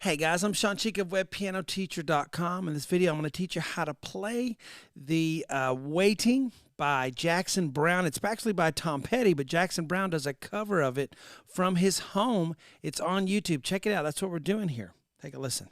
Hey guys, I'm Sean Cheek of WebPianoTeacher.com. In this video, I'm going to teach you how to play the Waiting by Jackson Browne. It's actually by Tom Petty, but Jackson Browne does a cover of it from his home. It's on YouTube. Check it out. That's what we're doing here. Take a listen.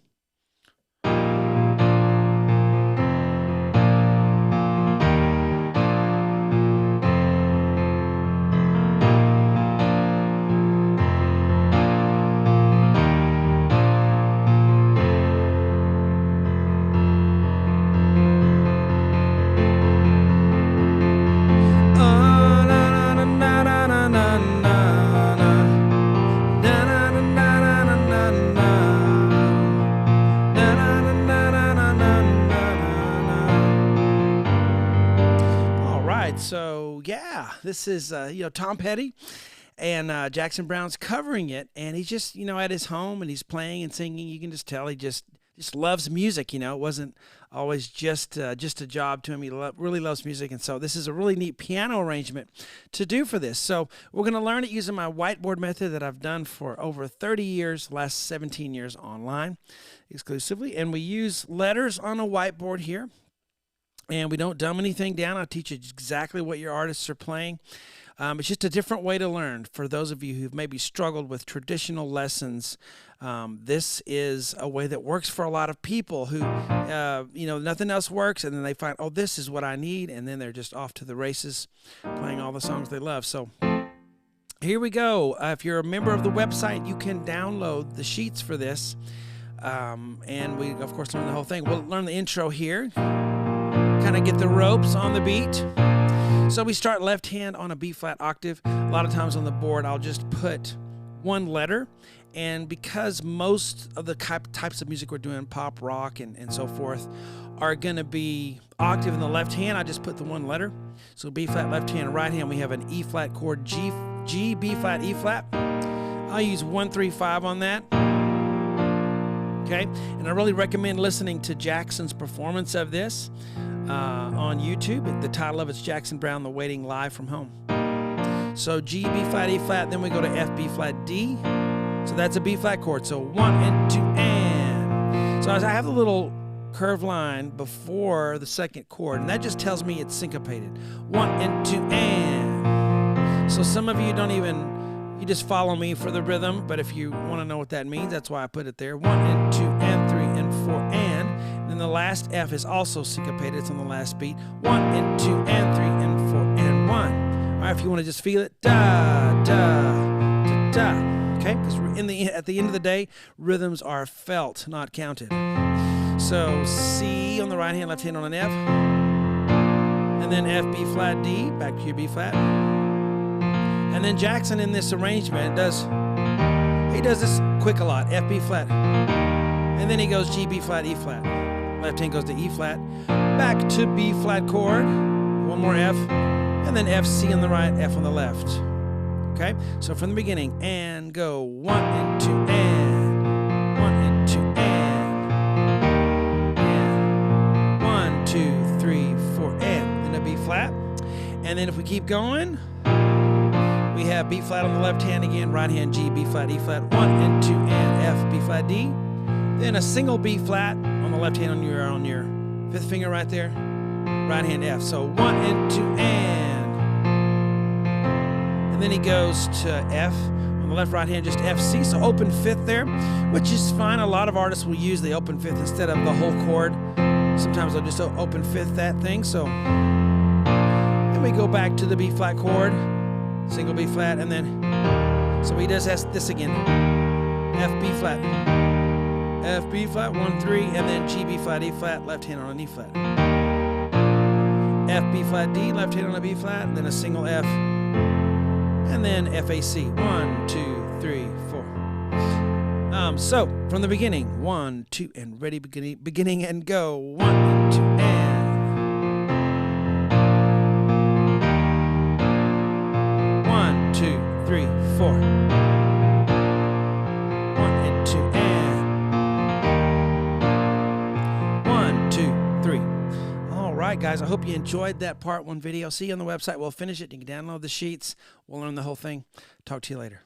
So yeah, this is Tom Petty, and Jackson Browne's covering it, and he's just at his home, and he's playing and singing. You can just tell he just loves music. It wasn't always just a job to him. He really loves music, and so this is a really neat piano arrangement to do for this. So we're going to learn it using my whiteboard method that I've done for over 30 years, last 17 years online exclusively, and we use letters on a whiteboard here. And we don't dumb anything down. I'll teach you exactly what your artists are playing. It's just a different way to learn. For those of you who've maybe struggled with traditional lessons, this is a way that works for a lot of people who, nothing else works, and then they find, oh, this is what I need, and then they're just off to the races playing all the songs they love. So here we go. If you're a member of the website, you can download the sheets for this, and we, of course, learn the whole thing. We'll learn the intro here. Kind of get the ropes on the beat. So we start left hand on a B flat octave. A lot of times on the board I'll just put one letter, and because most of the types of music we're doing, pop, rock, and so forth, are going to be octave in the left hand, I just put the one letter. So B flat left hand, right hand we have an E flat chord, G, B flat, E flat. I'll use 1, 3, 5 on that. Okay, and I really recommend listening to Jackson's performance of this on YouTube. The title of it's Jackson Browne, The Waiting, live from home. So G, B flat, E flat, then we go to F, B flat, D. So that's a B flat chord. So 1 and 2 and. So as I have a little curved line before the second chord, and that just tells me it's syncopated. 1 and 2 and. So some of you don't even. You just follow me for the rhythm, but if you want to know what that means, that's why I put it there. 1 and 2 and 3 and 4 and. Then the last F is also syncopated. It's on the last beat. 1 and 2 and 3 and 4 and 1. All right, if you want to just feel it, da da da da. Okay, because at the end of the day, rhythms are felt, not counted. So C on the right hand, left hand on an F, and then F, B flat, D, back to your B flat. And then Jackson in this arrangement does this quick a lot. F, B flat. And then he goes G, B flat, E flat. Left hand goes to E flat. Back to B flat chord. One more F. And then F, C on the right, F on the left. Okay? So from the beginning. And go 1 and 2 and. 1 and 2 and. And. 1, 2, 3, 4 and. Then a B flat. And then if we keep going, we have B flat on the left hand again, right hand G, B flat, E flat, 1 and 2 and F, B flat, D. Then a single B flat on the left hand on your fifth finger right there, right hand F. So 1 and 2 and then he goes to F on the left, right hand, just F, C. So open fifth there, which is fine. A lot of artists will use the open fifth instead of the whole chord. Sometimes they'll just open fifth that thing. So then we go back to the B flat chord. Single B flat, and then, so he does this again. F, B flat. F, B flat, 1, 3, and then G, B flat, E flat, left hand on an E flat. F, B flat, D, left hand on a B flat, and then a single F, and then F, A, C. 1, 2, 3, 4. So, from the beginning, 1, 2, and ready, beginning, and go. 1 and 2, and. 2, 3, 4. 1 and 2 and. 1, 2, 3. All right, guys. I hope you enjoyed that part 1 video. See you on the website. We'll finish it. You can download the sheets. We'll learn the whole thing. Talk to you later.